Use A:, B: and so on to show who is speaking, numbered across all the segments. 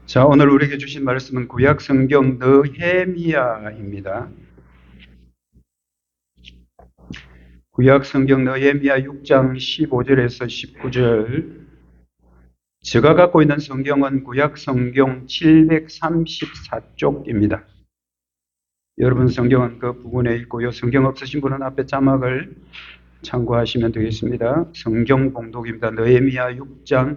A: 자, 오늘 우리에게 주신 말씀은 구약 성경 느헤미야입니다. 구약 성경 느헤미야 6장 15절에서 19절. 제가 갖고 있는 성경은 구약 성경 734쪽입니다. 여러분 성경은 그 부분에 있고요. 성경 없으신 분은 앞에 자막을 참고하시면 되겠습니다. 성경 봉독입니다. 느헤미야 6장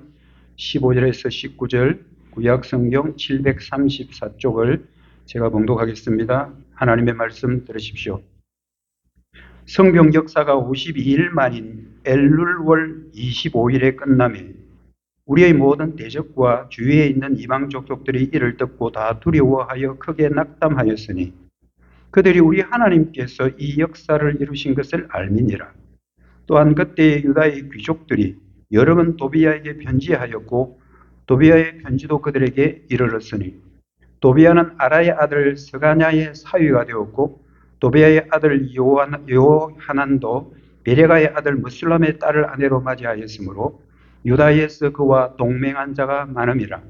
A: 15절에서 19절 구약 성경 734쪽을 제가 봉독하겠습니다. 하나님의 말씀 들으십시오. 성경 역사가 52일 만인 엘룰월 25일에 끝나며 우리의 모든 대적과 주위에 있는 이방 족속들이 이를 듣고 다 두려워하여 크게 낙담하였으니 그들이 우리 하나님께서 이 역사를 이루신 것을 알미니라. 또한 그때의 유다의 귀족들이 여러 번 도비야에게 편지하였고 도비야의 편지도 그들에게 이르렀으니 도비야는 아라의 아들 스가냐의 사위가 되었고 도비야의 아들 요하난도 베레가의 아들 무술람의 딸을 아내로 맞이하였으므로 유다에서 그와 동맹한 자가 많음이라.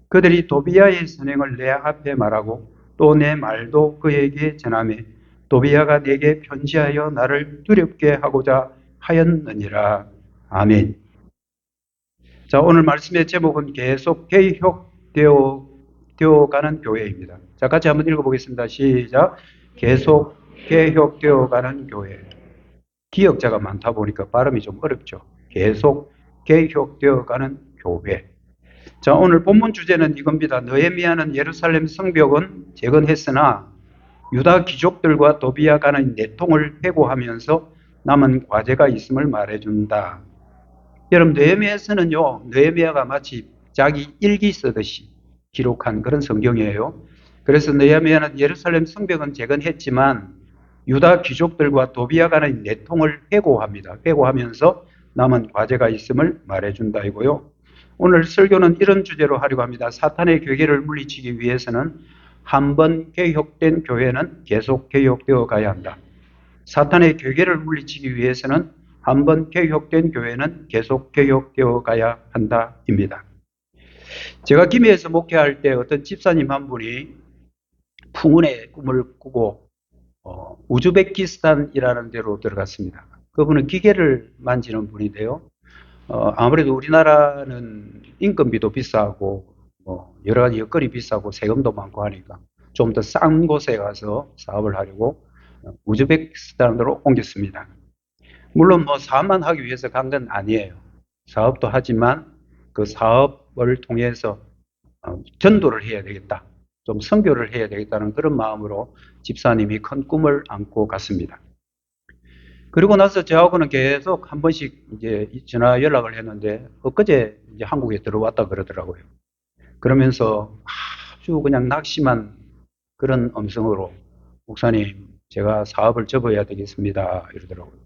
A: 그들이 도비야의 선행을 내 앞에 말하고 또 내 말도 그에게 전하며 도비야가 내게 편지하여 나를 두렵게 하고자 하였느니라. 아멘. 자, 오늘 말씀의 제목은 계속 개혁되어 가는 교회입니다. 자, 같이 한번 읽어보겠습니다. 시작. 계속 개혁되어 가는 교회. 기역자가 많다 보니까 발음이 좀 어렵죠. 계속 개혁되어 가는 교회. 자, 오늘 본문 주제는 이겁니다. 느헤미야는 예루살렘 성벽은 재건했으나 유다 귀족들과 도비야 간의 내통을 회고하면서 남은 과제가 있음을 말해준다. 여러분, 느헤미야서는요, 느헤미야가 마치 자기 일기 쓰듯이 기록한 그런 성경이에요. 그래서 느헤미야는 예루살렘 성벽은 재건했지만 유다 귀족들과 도비야 간의 내통을 회고합니다. 회고하면서 남은 과제가 있음을 말해준다 이고요. 오늘 설교는 이런 주제로 하려고 합니다. 사탄의 괴계를 물리치기 위해서는 한번 개혁된 교회는 계속 개혁되어 가야 한다. 사탄의 괴계를 물리치기 위해서는 한번 개혁된 교회는 계속 개혁되어 가야 한다입니다. 제가 김해에서 목회할 때 어떤 집사님 한 분이 풍운의 꿈을 꾸고 우즈베키스탄이라는 데로 들어갔습니다. 그분은 기계를 만지는 분인데요. 아무래도 우리나라는 인건비도 비싸고 여러 가지 여건이 비싸고 세금도 많고 하니까 좀 더 싼 곳에 가서 사업을 하려고 우즈베키스탄으로 옮겼습니다. 물론 사업만 하기 위해서 간 건 아니에요. 사업도 하지만 그 사업을 통해서 전도를 해야 되겠다. 좀 선교를 해야 되겠다는 그런 마음으로 집사님이 큰 꿈을 안고 갔습니다. 그리고 나서 저하고는 계속 한 번씩 이제 전화 연락을 했는데 엊그제 이제 한국에 들어왔다 그러더라고요. 그러면서 아주 그냥 낙심한 그런 음성으로 목사님, 제가 사업을 접어야 되겠습니다 이러더라고요.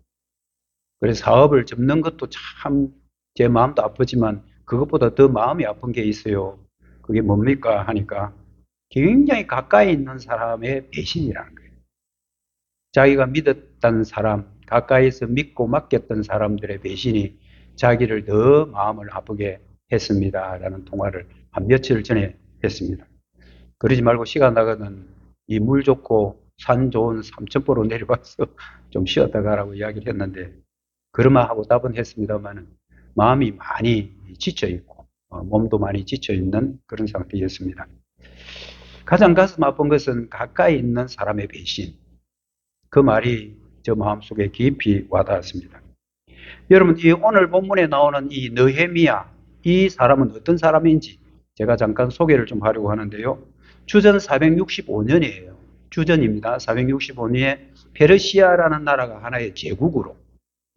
A: 그래서 사업을 접는 것도 참 제 마음도 아프지만 그것보다 더 마음이 아픈 게 있어요. 그게 뭡니까 하니까 굉장히 가까이 있는 사람의 배신이라는 거예요. 자기가 믿었던 사람, 가까이서 믿고 맡겼던 사람들의 배신이 자기를 더 마음을 아프게 했습니다 라는 통화를 한 며칠 전에 했습니다. 그러지 말고 시간 나가는 이 물 좋고 산 좋은 삼천포로 내려와서 좀 쉬었다 가라고 이야기를 했는데 그러마 하고 답은 했습니다만 마음이 많이 지쳐있고 몸도 많이 지쳐있는 그런 상태였습니다. 가장 가슴 아픈 것은 가까이 있는 사람의 배신. 그 말이 저 마음속에 깊이 와닿았습니다. 여러분, 이 오늘 본문에 나오는 이 느헤미야, 이 사람은 어떤 사람인지 제가 잠깐 소개를 좀 하려고 하는데요. 주전 465년이에요. 주전입니다. 465년에 페르시아라는 나라가 하나의 제국으로,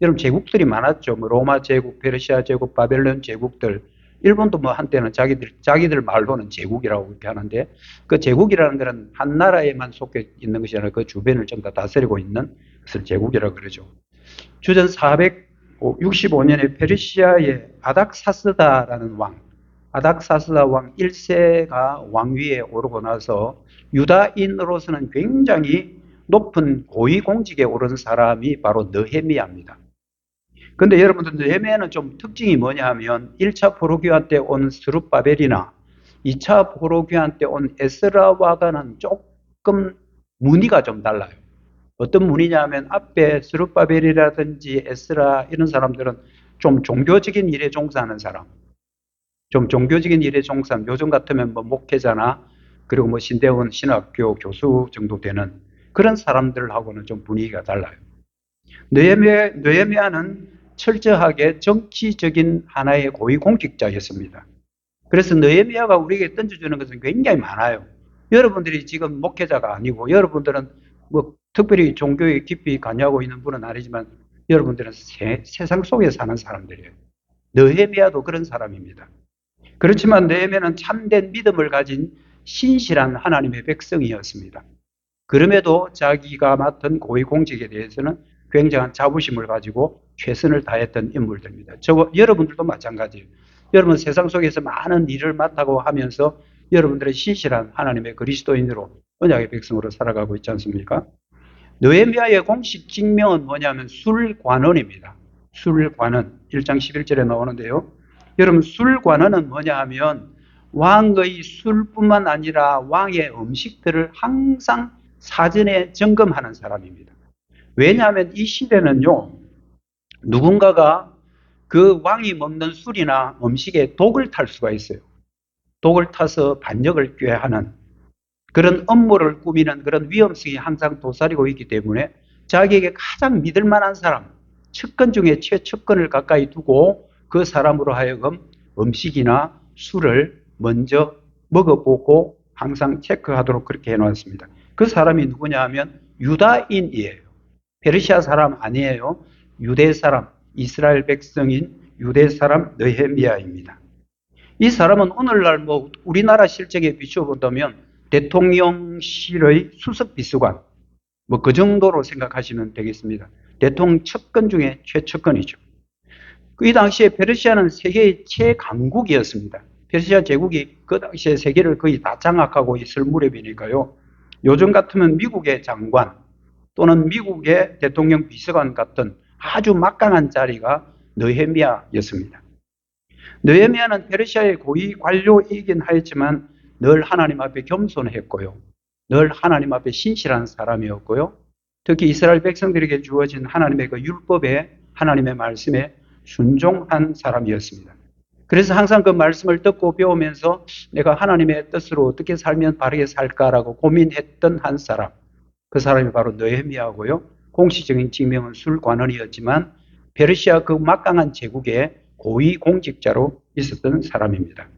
A: 여러분 제국들이 많았죠. 로마 제국, 페르시아 제국, 바벨론 제국들, 일본도 한때는 자기들 말로는 제국이라고 그렇게 하는데 그 제국이라는 것은 한 나라에만 속해 있는 것이 아니라 그 주변을 좀 다 다스리고 있는 것을 제국이라고 그러죠. 주전 465년에 페르시아의 아닥사스다라는 왕, 아닥사스다 왕 1세가 왕위에 오르고 나서 유다인으로서는 굉장히 높은 고위공직에 오른 사람이 바로 느헤미야입니다. 근데 여러분들 느헤미야는 좀 특징이 뭐냐 하면 1차 포로기환 때 온 스룹바벨이나 2차 포로기환 때 온 에스라와는 조금 무늬가 좀 달라요. 어떤 무늬냐 하면 앞에 스룹바벨이라든지 에스라 이런 사람들은 좀 종교적인 일에 종사하는 사람, 좀 종교적인 일에 종사하는, 요즘 같으면 뭐 목회자나 그리고 뭐 신대원 신학교 교수 정도 되는 그런 사람들하고는 좀 분위기가 달라요. 느헤미야는 철저하게 정치적인 하나의 고위공직자였습니다. 그래서 느헤미야가 우리에게 던져주는 것은 굉장히 많아요. 여러분들이 지금 목회자가 아니고 여러분들은 뭐 특별히 종교에 깊이 관여하고 있는 분은 아니지만 여러분들은 세상 속에 사는 사람들이에요. 느헤미야도 그런 사람입니다. 그렇지만 느헤미야는 참된 믿음을 가진 신실한 하나님의 백성이었습니다. 그럼에도 자기가 맡은 고위공직에 대해서는 굉장한 자부심을 가지고 최선을 다했던 인물들입니다. 여러분들도 마찬가지예요. 여러분 세상 속에서 많은 일을 맡아고 하면서 여러분들의 신실한 하나님의 그리스도인으로 언약의 백성으로 살아가고 있지 않습니까? 느헤미야의 공식 직명은 뭐냐면 술관원입니다. 술관원 1장 11절에 나오는데요. 여러분 술관원은 뭐냐 하면 왕의 술뿐만 아니라 왕의 음식들을 항상 사전에 점검하는 사람입니다. 왜냐하면 이 시대는요, 누군가가 그 왕이 먹는 술이나 음식에 독을 탈 수가 있어요. 독을 타서 반역을 꾀하는 그런 업무를 꾸미는 그런 위험성이 항상 도사리고 있기 때문에 자기에게 가장 믿을 만한 사람, 측근 중에 최측근을 가까이 두고 그 사람으로 하여금 음식이나 술을 먼저 먹어보고 항상 체크하도록 그렇게 해놓았습니다. 그 사람이 누구냐 하면 유다인이에요. 페르시아 사람 아니에요. 유대 사람, 이스라엘 백성인 유대 사람 느헤미야입니다. 이 사람은 오늘날 뭐 우리나라 실적에 비추어 본다면 대통령실의 수석 비서관, 뭐 그 정도로 생각하시면 되겠습니다. 대통령 측근 중에 최측근이죠. 이 당시에 페르시아는 세계의 최강국이었습니다. 페르시아 제국이 그 당시에 세계를 거의 다 장악하고 있을 무렵이니까요. 요즘 같으면 미국의 장관 또는 미국의 대통령 비서관 같은 아주 막강한 자리가 느헤미야였습니다. 느헤미야는 페르시아의 고위 관료이긴 하였지만 늘 하나님 앞에 겸손했고요. 늘 하나님 앞에 신실한 사람이었고요. 특히 이스라엘 백성들에게 주어진 하나님의 그 율법에, 하나님의 말씀에 순종한 사람이었습니다. 그래서 항상 그 말씀을 듣고 배우면서 내가 하나님의 뜻으로 어떻게 살면 바르게 살까라고 고민했던 한 사람, 그 사람이 바로 느헤미야고요. 공식적인 직명은 술관원이었지만 페르시아 그 막강한 제국의 고위 공직자로 있었던 사람입니다.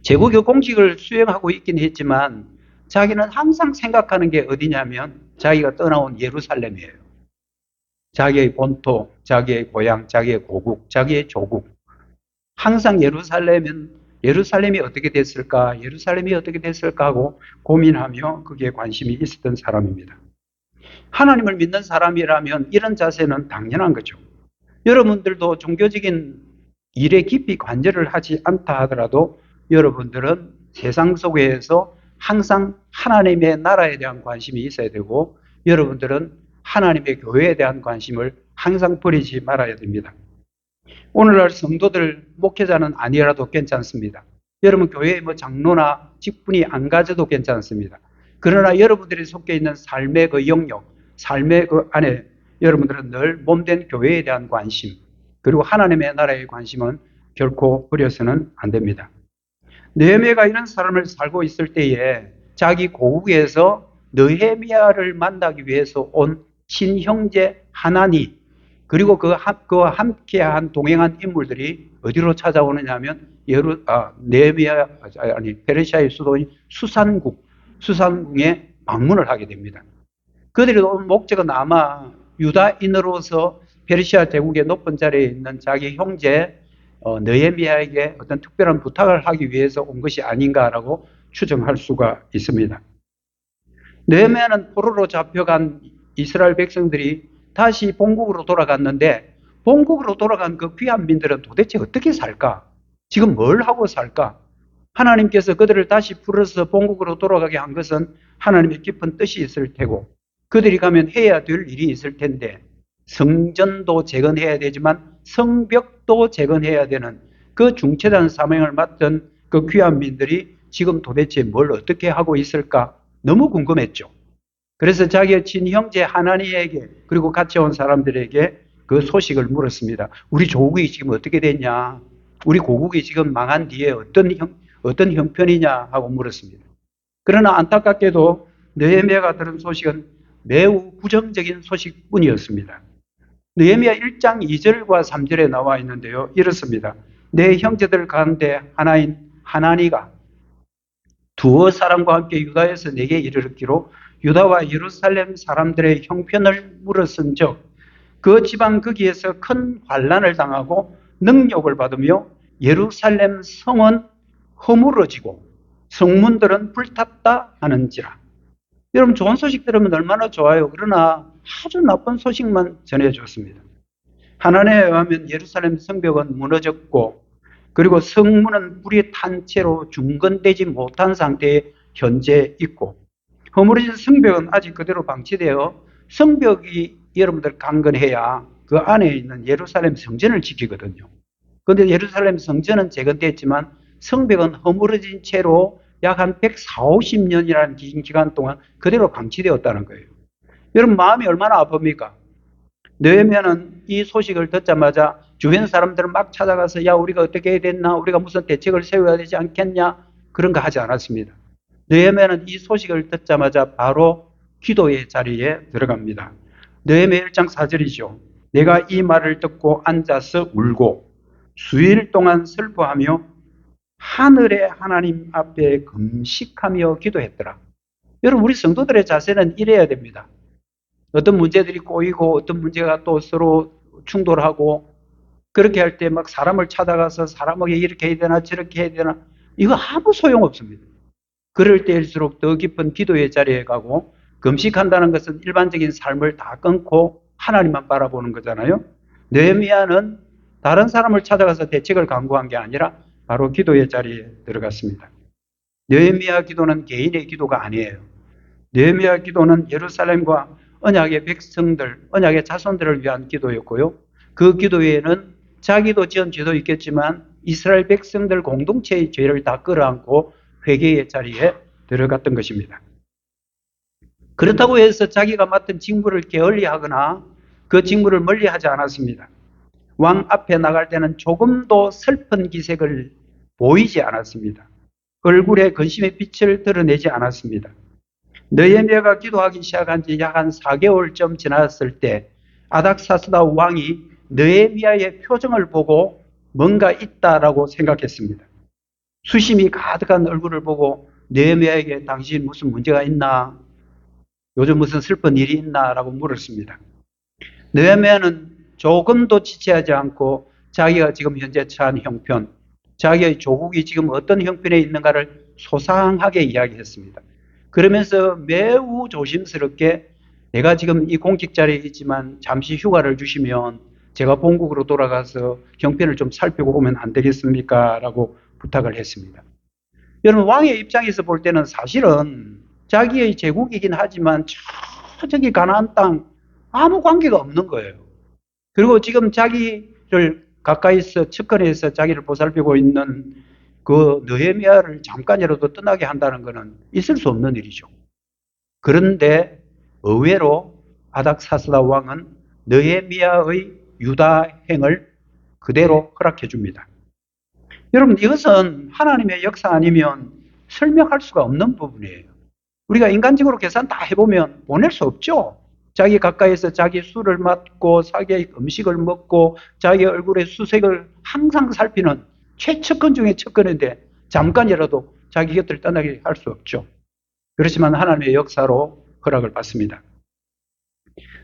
A: 제국의 공직을 수행하고 있긴 했지만 자기는 항상 생각하는 게 어디냐면 자기가 떠나온 예루살렘이에요. 자기의 본토, 자기의 고향, 자기의 고국, 자기의 조국. 항상 예루살렘이 어떻게 됐을까, 예루살렘이 어떻게 됐을까 하고 고민하며 거기에 관심이 있었던 사람입니다. 하나님을 믿는 사람이라면 이런 자세는 당연한 거죠. 여러분들도 종교적인 일에 깊이 관여를 하지 않다 하더라도 여러분들은 세상 속에서 항상 하나님의 나라에 대한 관심이 있어야 되고 여러분들은 하나님의 교회에 대한 관심을 항상 버리지 말아야 됩니다. 오늘날 성도들, 목회자는 아니라도 괜찮습니다. 여러분 교회에 뭐 장로나 직분이 안 가져도 괜찮습니다. 그러나 여러분들이 속해 있는 삶의 그 영역, 삶의 그 안에 여러분들은 늘 몸된 교회에 대한 관심, 그리고 하나님의 나라의 관심은 결코 버려서는 안 됩니다. 느헤미야가 이런 삶을 살고 있을 때에 자기 고국에서 느헤미야를 만나기 위해서 온 친형제 하나니, 그리고 그와 함께한 동행한 인물들이 어디로 찾아오느냐 하면 페르시아의 수도인 수산궁에 방문을 하게 됩니다. 그들이 온 목적은 아마 유다인으로서 페르시아 제국의 높은 자리에 있는 자기 형제 느헤미야에게 어떤 특별한 부탁을 하기 위해서 온 것이 아닌가라고 추정할 수가 있습니다. 느헤미야는 포로로 잡혀간 이스라엘 백성들이 다시 본국으로 돌아갔는데 본국으로 돌아간 그 귀한 민들은 도대체 어떻게 살까? 지금 뭘 하고 살까? 하나님께서 그들을 다시 풀어서 본국으로 돌아가게 한 것은 하나님의 깊은 뜻이 있을 테고 그들이 가면 해야 될 일이 있을 텐데 성전도 재건해야 되지만 성벽도 재건해야 되는 그 중차대한 사명을 맡은 그 귀한 민들이 지금 도대체 뭘 어떻게 하고 있을까 너무 궁금했죠. 그래서 자기의 친형제 하나니에게 그리고 같이 온 사람들에게 그 소식을 물었습니다. 우리 조국이 지금 어떻게 됐냐? 우리 고국이 지금 망한 뒤에 어떤 형편이냐 하고 물었습니다. 그러나 안타깝게도 느헤미야가 들은 소식은 매우 부정적인 소식뿐이었습니다. 느헤미야 1장 2절과 3절에 나와 있는데요. 이렇습니다. 내 형제들 가운데 하나인 하나니가 두어 사람과 함께 유다에서 내게 이르렀기로 유다와 예루살렘 사람들의 형편을 물었은즉 그 지방 거기에서 큰 환난을 당하고 능욕을 받으며 예루살렘 성은 허물어지고 성문들은 불탔다 하는지라. 여러분 좋은 소식 들으면 얼마나 좋아요. 그러나 아주 나쁜 소식만 전해줬습니다. 하나님에 의하면 예루살렘 성벽은 무너졌고 그리고 성문은 불이 탄 채로 중건되지 못한 상태에 현재 있고 허물어진 성벽은 아직 그대로 방치되어 성벽이 여러분들 강건해야 그 안에 있는 예루살렘 성전을 지키거든요. 그런데 예루살렘 성전은 재건됐지만 성벽은 허물어진 채로 약 한 140, 50년이라는 긴 기간 동안 그대로 방치되었다는 거예요. 여러분 마음이 얼마나 아픕니까? 느헤미야는 이 소식을 듣자마자 주변 사람들을 막 찾아가서 야 우리가 어떻게 해야 됐나? 우리가 무슨 대책을 세워야 되지 않겠냐? 그런 거 하지 않았습니다. 느헤미야는 이 소식을 듣자마자 바로 기도의 자리에 들어갑니다. 느헤미야 1장 4절이죠. 내가 이 말을 듣고 앉아서 울고 수일 동안 슬퍼하며 하늘의 하나님 앞에 금식하며 기도했더라. 여러분 우리 성도들의 자세는 이래야 됩니다. 어떤 문제들이 꼬이고 어떤 문제가 또 서로 충돌하고 그렇게 할 때 막 사람을 찾아가서 사람에게 이렇게 해야 되나 저렇게 해야 되나 이거 아무 소용없습니다. 그럴 때일수록 더 깊은 기도의 자리에 가고 금식한다는 것은 일반적인 삶을 다 끊고 하나님만 바라보는 거잖아요. 느헤미야는 다른 사람을 찾아가서 대책을 강구한 게 아니라 바로 기도의 자리에 들어갔습니다. 느헤미야 기도는 개인의 기도가 아니에요. 느헤미야 기도는 예루살렘과 언약의 백성들, 언약의 자손들을 위한 기도였고요. 그 기도에는 자기도 지은 죄도 있겠지만 이스라엘 백성들 공동체의 죄를 다 끌어안고 회개의 자리에 들어갔던 것입니다. 그렇다고 해서 자기가 맡은 직무를 게을리하거나 그 직무를 멀리하지 않았습니다. 왕 앞에 나갈 때는 조금도 슬픈 기색을 보이지 않았습니다. 얼굴에 근심의 빛을 드러내지 않았습니다. 느헤미야가 기도하기 시작한 지 약 한 4개월쯤 지났을 때 아닥사스다 왕이 느헤미야의 표정을 보고 뭔가 있다라고 생각했습니다. 수심이 가득한 얼굴을 보고 느헤미야에게 당신 무슨 문제가 있나? 요즘 무슨 슬픈 일이 있나? 라고 물었습니다. 느헤미야는 조금도 지체하지 않고 자기가 지금 현재 처한 형편, 자기의 조국이 지금 어떤 형편에 있는가를 소상하게 이야기했습니다. 그러면서 매우 조심스럽게 내가 지금 이 공직 자리에 있지만 잠시 휴가를 주시면 제가 본국으로 돌아가서 형편을 좀 살피고 오면 안 되겠습니까? 라고 부탁을 했습니다. 여러분 왕의 입장에서 볼 때는 사실은 자기의 제국이긴 하지만 저기 가나안 땅 아무 관계가 없는 거예요. 그리고 지금 자기를 가까이서 측근에서 자기를 보살피고 있는 그 느헤미야를 잠깐이라도 떠나게 한다는 것은 있을 수 없는 일이죠. 그런데 의외로 아닥사스다 왕은 느헤미야의 유다행을 그대로 허락해 줍니다. 여러분 이것은 하나님의 역사 아니면 설명할 수가 없는 부분이에요. 우리가 인간적으로 계산 다 해보면 보낼 수 없죠. 자기 가까이서 자기 술을 맡고 자기의 음식을 먹고 자기 얼굴의 수색을 항상 살피는 최측근 중에 측근인데 잠깐이라도 자기 곁을 떠나게 할 수 없죠. 그렇지만 하나님의 역사로 허락을 받습니다.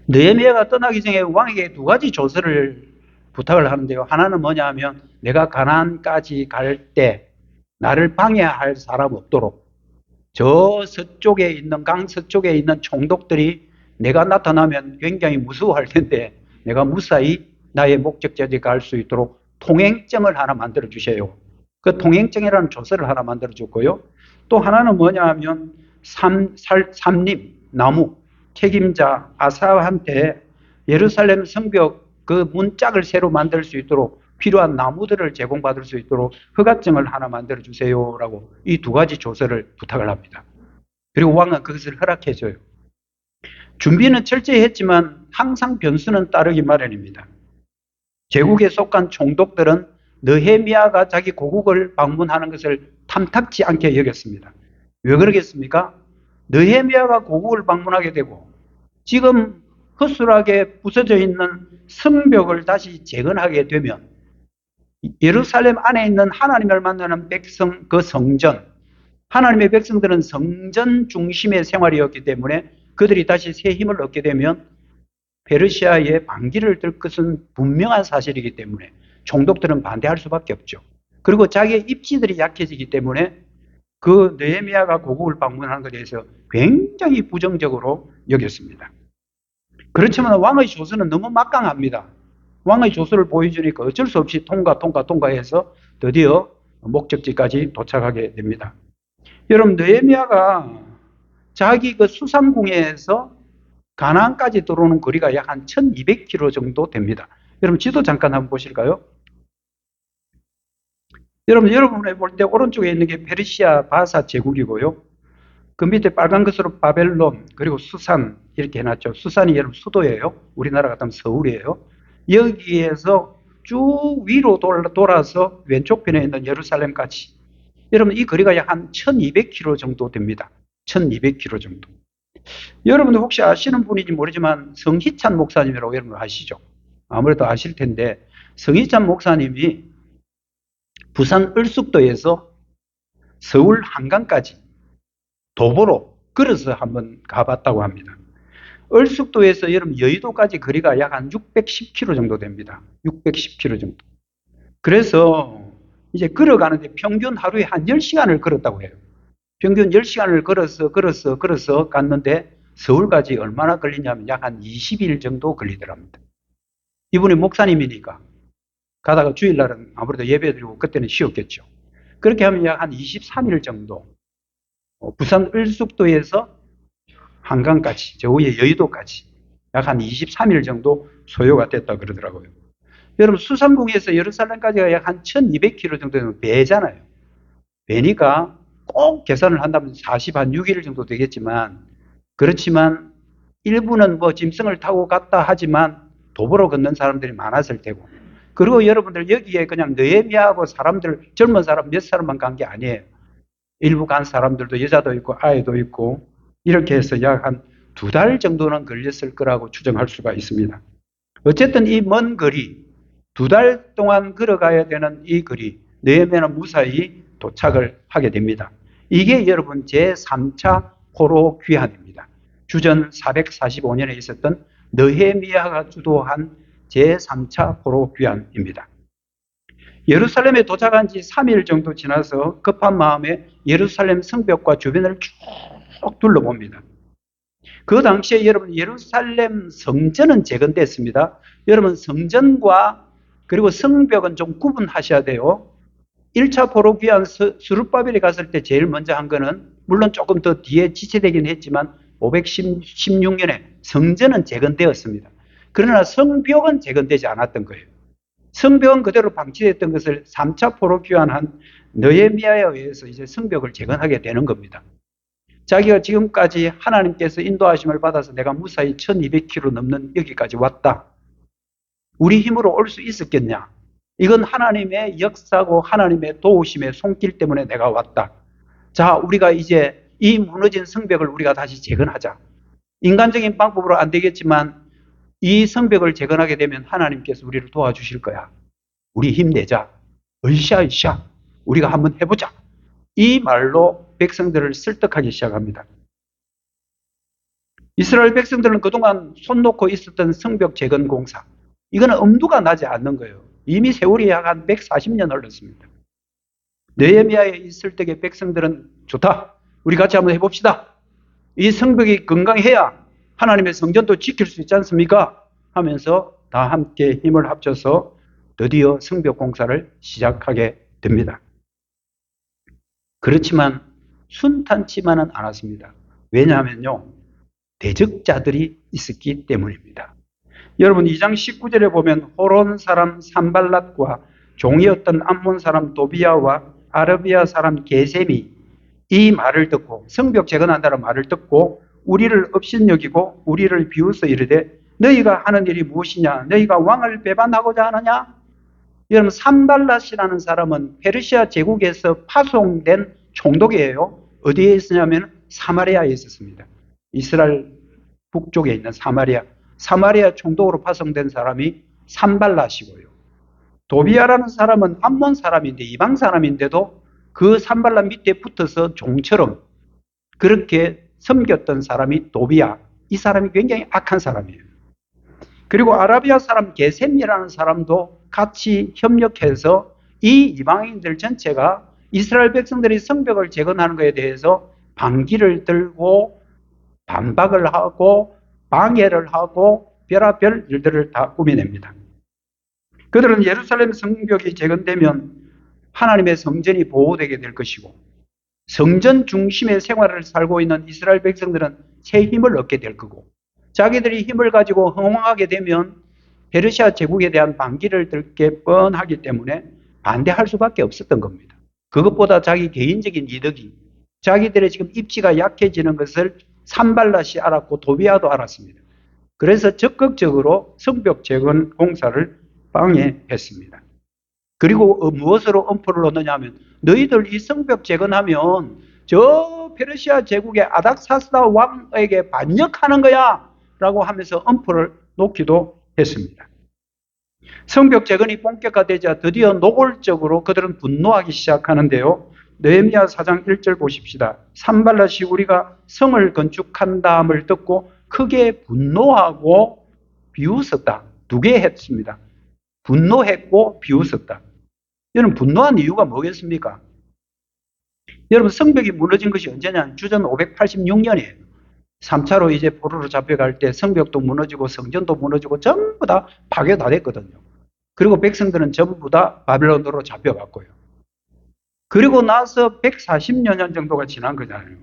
A: 느헤미야가 떠나기 전에 왕에게 두 가지 조서를 부탁을 하는데요. 하나는 뭐냐 하면 내가 가나안까지 갈 때 나를 방해할 사람 없도록 저 서쪽에 있는 강 서쪽에 있는 총독들이 내가 나타나면 굉장히 무서워할 텐데 내가 무사히 나의 목적지에 갈 수 있도록 통행증을 하나 만들어 주세요. 그 통행증이라는 조서를 하나 만들어줬고요. 또 하나는 뭐냐 하면 삼림, 나무, 책임자 아사한테 예루살렘 성벽 그 문짝을 새로 만들 수 있도록 필요한 나무들을 제공받을 수 있도록 허가증을 하나 만들어 주세요라고 이 두 가지 조서를 부탁을 합니다. 그리고 왕은 그것을 허락해줘요. 준비는 철저히 했지만 항상 변수는 따르기 마련입니다. 제국에 속한 총독들은 느헤미야가 자기 고국을 방문하는 것을 탐탁지 않게 여겼습니다. 왜 그러겠습니까? 느헤미야가 고국을 방문하게 되고 지금 허술하게 부서져 있는 성벽을 다시 재건하게 되면 예루살렘 안에 있는 하나님을 만나는 백성, 그 성전, 하나님의 백성들은 성전 중심의 생활이었기 때문에 그들이 다시 새 힘을 얻게 되면 페르시아의 반기를 들 것은 분명한 사실이기 때문에 총독들은 반대할 수밖에 없죠. 그리고 자기의 입지들이 약해지기 때문에 그 느헤미야가 고국을 방문하는 것에 대해서 굉장히 부정적으로 여겼습니다. 그렇지만 왕의 조서는 너무 막강합니다. 왕의 조서를 보여주니까 어쩔 수 없이 통과해서 드디어 목적지까지 도착하게 됩니다. 여러분, 느헤미야가 자기 그 수상궁에서 가나안까지 들어오는 거리가 약 한 1200km 정도 됩니다. 여러분, 지도 잠깐 한번 보실까요? 여러분이 볼 때 오른쪽에 있는 게 페르시아 바사 제국이고요. 그 밑에 빨간 것으로 바벨론, 그리고 수산 이렇게 해놨죠. 수산이 여러분 수도예요. 우리나라 같으면 서울이에요. 여기에서 쭉 위로 돌아서 왼쪽 편에 있는 예루살렘까지. 여러분, 이 거리가 약 한 1200km 정도 됩니다. 1200km 정도. 여러분들 혹시 아시는 분인지 모르지만 성희찬 목사님이라고 여러분 아시죠? 아무래도 아실 텐데 성희찬 목사님이 부산 을숙도에서 서울 한강까지 도보로 걸어서 한번 가봤다고 합니다. 을숙도에서 여러분 여의도까지 거리가 약 한 610km 정도 됩니다. 610km 정도. 그래서 이제 걸어가는데 평균 하루에 한 10시간을 걸었다고 해요. 평균 10시간을 걸어서 갔는데 서울까지 얼마나 걸리냐면 약 한 20일 정도 걸리더랍니다. 이분이 목사님이니까 가다가 주일날은 아무래도 예배드리고 그때는 쉬었겠죠. 그렇게 하면 약 한 23일 정도 부산 을숙도에서 한강까지, 저 위에 여의도까지 약 한 23일 정도 소요가 됐다 그러더라고요. 여러분, 수상궁에서 예루살렘까지가 약 한 1200km 정도 되면 배잖아요. 배니까 꼭 계산을 한다면 46일 정도 되겠지만, 그렇지만 일부는 뭐 짐승을 타고 갔다 하지만 도보로 걷는 사람들이 많았을 테고, 그리고 여러분들 여기에 그냥 느헤미야하고 사람들, 젊은 사람 몇 사람만 간 게 아니에요. 일부 간 사람들도 여자도 있고 아이도 있고 이렇게 해서 약 한 2달 정도는 걸렸을 거라고 추정할 수가 있습니다. 어쨌든 이 먼 거리, 2달 동안 걸어가야 되는 이 거리, 느헤미야는 무사히 도착을 하게 됩니다. 이게 여러분 제3차 포로 귀환입니다. 주전 445년에 있었던 느헤미야가 주도한 제3차 포로 귀환입니다. 예루살렘에 도착한 지 3일 정도 지나서 급한 마음에 예루살렘 성벽과 주변을 쭉 둘러봅니다. 그 당시에 여러분 예루살렘 성전은 재건됐습니다. 여러분 성전과 그리고 성벽은 좀 구분하셔야 돼요. 1차 포로 귀환 스룹바벨이 갔을 때 제일 먼저 한 거는 물론 조금 더 뒤에 지체되긴 했지만 516년에 성전은 재건되었습니다. 그러나 성벽은 재건되지 않았던 거예요. 성벽은 그대로 방치됐던 것을 3차 포로 귀환한 느헤미야에 의해서 이제 성벽을 재건하게 되는 겁니다. 자기가 지금까지 하나님께서 인도하심을 받아서 내가 무사히 1200km 넘는 여기까지 왔다. 우리 힘으로 올 수 있었겠냐? 이건 하나님의 역사고 하나님의 도우심의 손길 때문에 내가 왔다. 자, 우리가 이제 이 무너진 성벽을 우리가 다시 재건하자. 인간적인 방법으로 안 되겠지만 이 성벽을 재건하게 되면 하나님께서 우리를 도와주실 거야. 우리 힘내자. 으쌰. 우리가 한번 해보자. 이 말로 백성들을 설득하기 시작합니다. 이스라엘 백성들은 그동안 손 놓고 있었던 성벽 재건 공사, 이거는 엄두가 나지 않는 거예요. 이미 세월이 약 한 140년 흘렀습니다. 느헤미야에 있을 때의 백성들은 좋다. 우리 같이 한번 해봅시다. 이 성벽이 건강해야 하나님의 성전도 지킬 수 있지 않습니까? 하면서 다 함께 힘을 합쳐서 드디어 성벽 공사를 시작하게 됩니다. 그렇지만 순탄치만은 않았습니다. 왜냐하면요, 대적자들이 있었기 때문입니다. 여러분 2장 19절에 보면 호론 사람 산발랏과 종이었던 암몬 사람 도비아와 아르비아 사람 게셈이 이 말을 듣고, 성벽 재건한다는 말을 듣고 우리를 업신여기고 우리를 비웃어 이르되 너희가 하는 일이 무엇이냐? 너희가 왕을 배반하고자 하느냐? 여러분 산발랏이라는 사람은 페르시아 제국에서 파송된 총독이에요. 어디에 있었냐면 사마리아에 있었습니다. 이스라엘 북쪽에 있는 사마리아 총독으로 파송된 사람이 산발랏이고요. 도비아라는 사람은 암몬 사람인데, 이방 사람인데도 그 산발랏 밑에 붙어서 종처럼 그렇게 섬겼던 사람이 도비아. 이 사람이 굉장히 악한 사람이에요. 그리고 아라비아 사람 게셈이라는 사람도 같이 협력해서 이 이방인들 전체가 이스라엘 백성들이 성벽을 재건하는 것에 대해서 반기를 들고 반박을 하고 방해를 하고 별의별 일들을 다 꾸며냅니다. 그들은 예루살렘 성벽이 재건되면 하나님의 성전이 보호되게 될 것이고, 성전 중심의 생활을 살고 있는 이스라엘 백성들은 새 힘을 얻게 될 거고, 자기들이 힘을 가지고 흥왕하게 되면 페르시아 제국에 대한 반기를 들게 뻔하기 때문에 반대할 수밖에 없었던 겁니다. 그것보다 자기 개인적인 이득이, 자기들의 지금 입지가 약해지는 것을 산발랏이 알았고 도비아도 알았습니다. 그래서 적극적으로 성벽 재건 공사를 방해했습니다. 그리고 무엇으로 엄포를 놓느냐 하면, 너희들 이 성벽 재건하면 저 페르시아 제국의 아닥사스다 왕에게 반역하는 거야 라고 하면서 엄포를 놓기도 했습니다. 성벽 재건이 본격화되자 드디어 노골적으로 그들은 분노하기 시작하는데요. 느헤미야 4장 1절 보십시다. 산발랏이 우리가 성을 건축한다함을 듣고 크게 분노하고 비웃었다. 두 개 했습니다. 분노했고 비웃었다. 여러분 분노한 이유가 뭐겠습니까? 여러분 성벽이 무너진 것이 언제냐? 주전 586년이에요. 3차로 이제 포로로 잡혀갈 때 성벽도 무너지고 성전도 무너지고 전부 다 파괴 다 됐거든요. 그리고 백성들은 전부 다 바벨론으로 잡혀갔고요. 그리고 나서 140여 년 정도가 지난 거잖아요.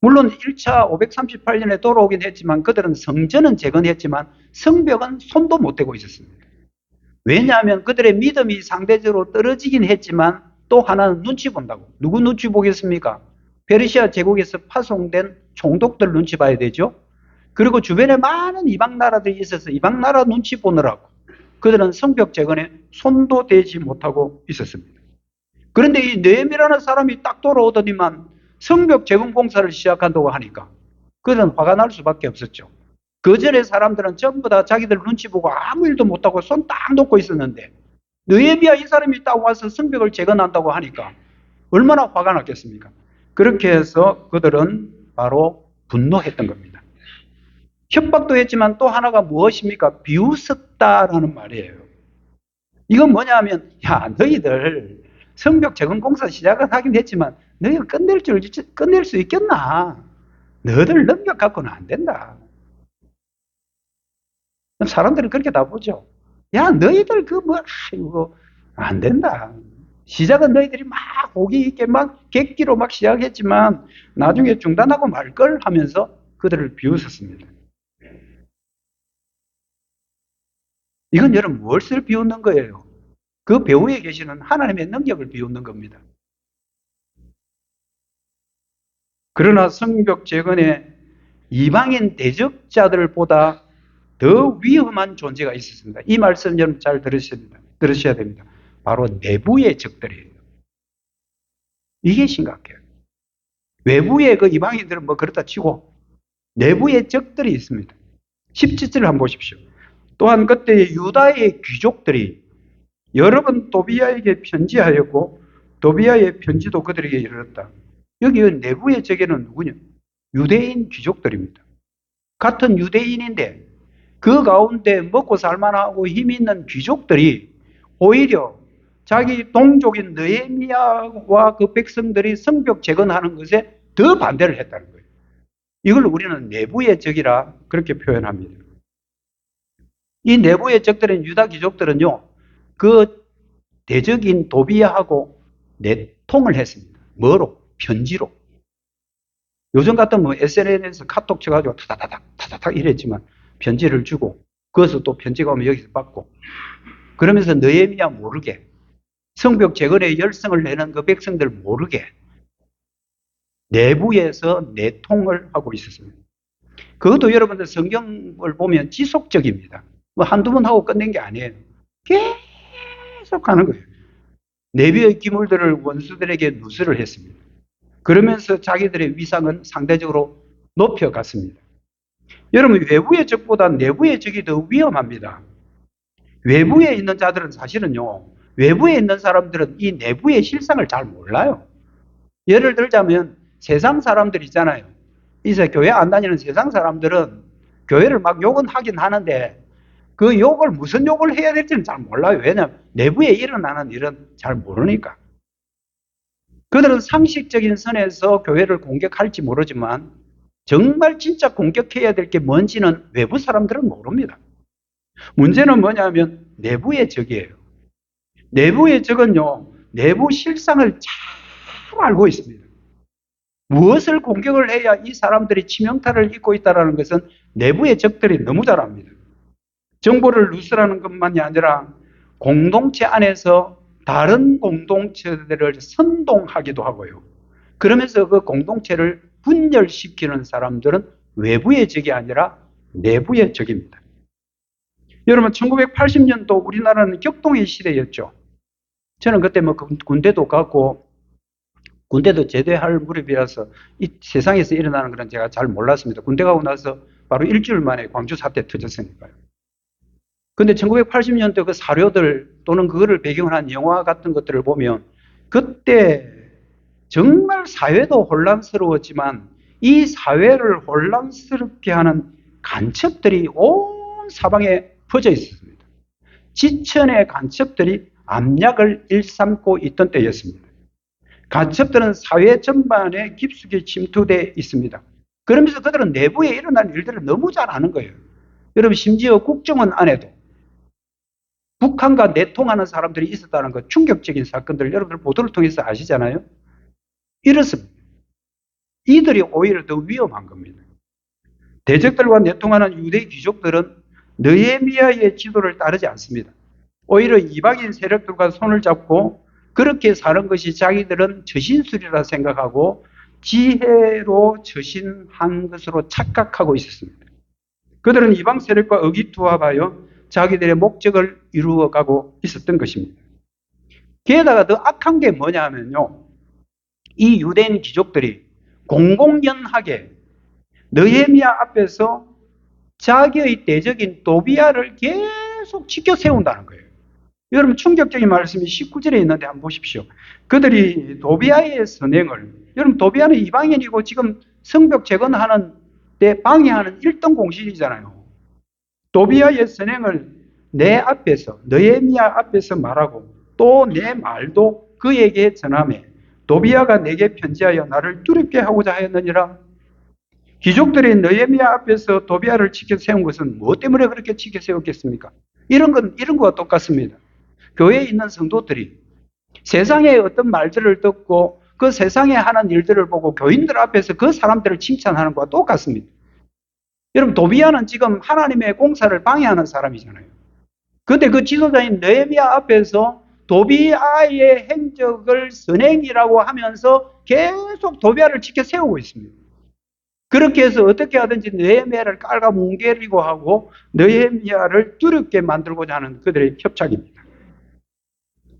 A: 물론 1차 538년에 돌아오긴 했지만 그들은 성전은 재건했지만 성벽은 손도 못 대고 있었습니다. 왜냐하면 그들의 믿음이 상대적으로 떨어지긴 했지만 또 하나는 눈치 본다고. 누구 눈치 보겠습니까? 페르시아 제국에서 파송된 총독들 눈치 봐야 되죠. 그리고 주변에 많은 이방 나라들이 있어서 이방 나라 눈치 보느라고 그들은 성벽 재건에 손도 대지 못하고 있었습니다. 그런데 이 느헤미야라는 사람이 딱 돌아오더니만 성벽 재건 공사를 시작한다고 하니까 그들은 화가 날 수밖에 없었죠. 그 전에 사람들은 전부 다 자기들 눈치 보고 아무 일도 못하고 손 딱 놓고 있었는데 느헤미야 이 사람이 딱 와서 성벽을 재건한다고 하니까 얼마나 화가 났겠습니까? 그렇게 해서 그들은 바로 분노했던 겁니다. 협박도 했지만 또 하나가 무엇입니까? 비웃었다라는 말이에요. 이건 뭐냐면, 야, 너희들 성벽 재건 공사 시작은 하긴 했지만 너희가 끝낼 수 있겠나? 너희들 능력 갖고는 안 된다. 사람들은 그렇게 다 보죠. 야, 너희들 이거 안 된다. 시작은 너희들이 막 호기 있게 막 객기로 막 시작했지만 나중에 중단하고 말 걸 하면서 그들을 비웃었습니다. 이건 여러분 무엇을 비웃는 거예요? 그 배후에 계시는 하나님의 능력을 비웃는 겁니다. 그러나 성벽 재건에 이방인 대적자들보다 더 위험한 존재가 있었습니다. 이 말씀 여러분 잘 들으셔야 됩니다. 바로 내부의 적들이에요. 이게 심각해요. 외부의 그 이방인들은 뭐 그렇다 치고 내부의 적들이 있습니다. 17절을 한번 보십시오. 또한 그때 유다의 귀족들이 여러 번 도비아에게 편지하였고 도비아의 편지도 그들에게 이르렀다. 여기 내부의 적에는 누구냐? 유대인 귀족들입니다. 같은 유대인인데 그 가운데 먹고 살만하고 힘 있는 귀족들이 오히려 자기 동족인 느헤미야와 그 백성들이 성벽 재건하는 것에 더 반대를 했다는 거예요. 이걸 우리는 내부의 적이라 그렇게 표현합니다. 이 내부의 적들은 유다 귀족들은요, 그 대적인 도비아하고 내통을 했습니다. 뭐로? 편지로. 요즘 같은 뭐 SNS에서 카톡 쳐가지고 타다닥 이랬지만 편지를 주고 거기서 또 편지가 오면 여기서 받고 그러면서 느헤미야 모르게 성벽 재건의 열성을 내는 그 백성들 모르게 내부에서 내통을 하고 있었습니다. 그것도 여러분들 성경을 보면 지속적입니다. 뭐 한두 번 하고 끝낸 게 아니에요. 계속 하는 거예요. 내부의 기물들을 원수들에게 누설을 했습니다. 그러면서 자기들의 위상은 상대적으로 높여갔습니다. 여러분, 외부의 적보다 내부의 적이 더 위험합니다. 외부에 있는 자들은 사실은요, 외부에 있는 사람들은 이 내부의 실상을 잘 몰라요. 예를 들자면 세상 사람들 있잖아요. 이제 교회 안 다니는 세상 사람들은 교회를 막 욕은 하긴 하는데 그 욕을 무슨 욕을 해야 될지는 잘 몰라요. 왜냐하면 내부에 일어나는 일은 잘 모르니까. 그들은 상식적인 선에서 교회를 공격할지 모르지만 정말 진짜 공격해야 될 게 뭔지는 외부 사람들은 모릅니다. 문제는 뭐냐면 내부의 적이에요. 내부의 적은요, 내부 실상을 잘 알고 있습니다. 무엇을 공격을 해야 이 사람들이 치명타를 입고 있다는 것은 내부의 적들이 너무 잘 압니다. 정보를 누설하는 것만이 아니라 공동체 안에서 다른 공동체들을 선동하기도 하고요. 그러면서 그 공동체를 분열시키는 사람들은 외부의 적이 아니라 내부의 적입니다. 여러분, 1980년도 우리나라는 격동의 시대였죠. 저는 그때 뭐 군대도 갔고 군대도 제대할 무렵이라서 이 세상에서 일어나는 건 제가 잘 몰랐습니다. 군대 가고 나서 바로 일주일 만에 광주 사태 터졌으니까요. 근데 1980년대 그 사료들 또는 그거를 배경으로 한 영화 같은 것들을 보면 그때 정말 사회도 혼란스러웠지만 이 사회를 혼란스럽게 하는 간첩들이 온 사방에 퍼져 있었습니다. 지천의 간첩들이 압력을 일삼고 있던 때였습니다. 간첩들은 사회 전반에 깊숙이 침투되어 있습니다. 그러면서 그들은 내부에 일어나는 일들을 너무 잘 아는 거예요. 여러분, 심지어 국정원 안에도 북한과 내통하는 사람들이 있었다는 것, 충격적인 사건들 여러분들 보도를 통해서 아시잖아요. 이렇습니다. 이들이 오히려 더 위험한 겁니다. 대적들과 내통하는 유대 귀족들은 느헤미야의 지도를 따르지 않습니다. 오히려 이방인 세력들과 손을 잡고 그렇게 사는 것이 자기들은 저신술이라 생각하고 지혜로 저신한 것으로 착각하고 있었습니다. 그들은 이방 세력과 의기투합하여 자기들의 목적을 이루어가고 있었던 것입니다. 게다가 더 악한 게 뭐냐 하면요, 이 유대인 귀족들이 공공연하게 느헤미야 앞에서 자기의 대적인 도비야를 계속 지켜 세운다는 거예요. 여러분, 충격적인 말씀이 19절에 있는데 한번 보십시오. 그들이 도비야의 선행을, 여러분 도비야는 이방인이고 지금 성벽 재건하는 데 방해하는 1등 공신이잖아요. 도비야의 선행을 내 앞에서, 느헤미야 앞에서 말하고 또 내 말도 그에게 전하매 도비야가 내게 편지하여 나를 두렵게 하고자 하였느니라. 귀족들이 느헤미야 앞에서 도비야를 지켜 세운 것은 무엇 때문에 그렇게 지켜 세웠겠습니까? 이런 거와 똑같습니다. 교회에 있는 성도들이 세상의 어떤 말들을 듣고 그 세상에 하는 일들을 보고 교인들 앞에서 그 사람들을 칭찬하는 것과 똑같습니다. 여러분, 도비야는 지금 하나님의 공사를 방해하는 사람이잖아요. 그런데 그 지도자인 느헤미야 앞에서 도비야의 행적을 선행이라고 하면서 계속 도비야를 지켜 세우고 있습니다. 그렇게 해서 어떻게 하든지 느헤미야를 깔아 뭉개리고 하고 느헤미야를 두렵게 만들고자 하는 그들의 협착입니다.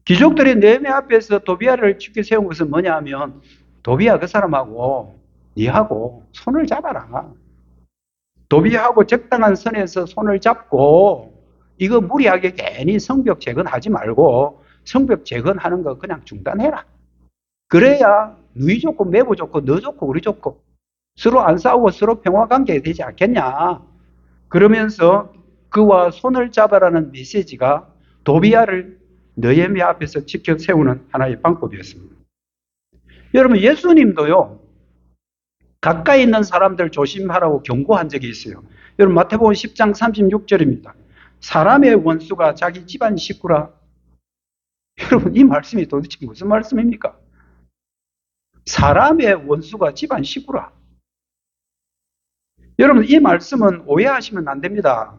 A: 귀족들이 느헤미야 앞에서 도비야를 지켜 세운 것은 뭐냐 하면 도비야 그 사람하고 니하고 손을 잡아라. 도비야하고 적당한 선에서 손을 잡고 이거 무리하게 괜히 성벽 재건하지 말고 성벽 재건하는 거 그냥 중단해라. 그래야 누이 좋고 매부 좋고 너 좋고 우리 좋고 서로 안 싸우고 서로 평화관계 되지 않겠냐. 그러면서 그와 손을 잡아라는 메시지가 도비야를 느헤미야 앞에서 지켜 세우는 하나의 방법이었습니다. 여러분, 예수님도요, 가까이 있는 사람들 조심하라고 경고한 적이 있어요. 여러분, 마태복음 10장 36절입니다. 사람의 원수가 자기 집안 식구라. 여러분, 이 말씀이 도대체 무슨 말씀입니까? 사람의 원수가 집안 식구라. 여러분, 이 말씀은 오해하시면 안 됩니다.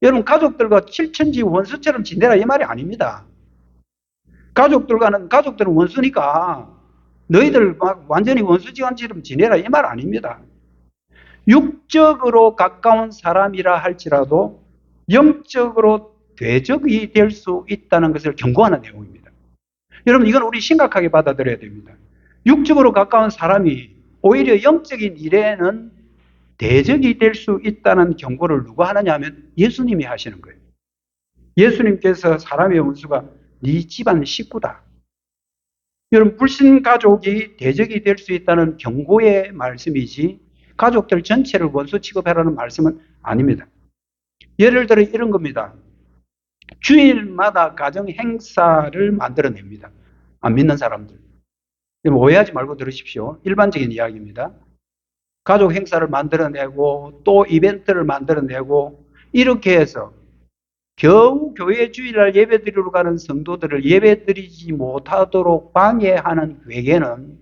A: 여러분, 가족들과 칠천지 원수처럼 지내라 이 말이 아닙니다. 가족들은 원수니까 너희들 막 완전히 원수지간처럼 지내라 이 말 아닙니다. 육적으로 가까운 사람이라 할지라도 영적으로 대적이 될 수 있다는 것을 경고하는 내용입니다. 여러분, 이건 우리 심각하게 받아들여야 됩니다. 육적으로 가까운 사람이 오히려 영적인 일에는 대적이 될 수 있다는 경고를 누가 하느냐 하면 예수님이 하시는 거예요. 예수님께서 사람의 원수가 네 집안 식구다. 여러분, 불신 가족이 대적이 될 수 있다는 경고의 말씀이지 가족들 전체를 원수 취급하라는 말씀은 아닙니다. 예를 들어 이런 겁니다. 주일마다 가정 행사를 만들어냅니다. 안 믿는 사람들. 오해하지 말고 들으십시오. 일반적인 이야기입니다. 가족 행사를 만들어내고 또 이벤트를 만들어내고 이렇게 해서 겨우 교회 주일날 예배드리러 가는 성도들을 예배드리지 못하도록 방해하는 괴계는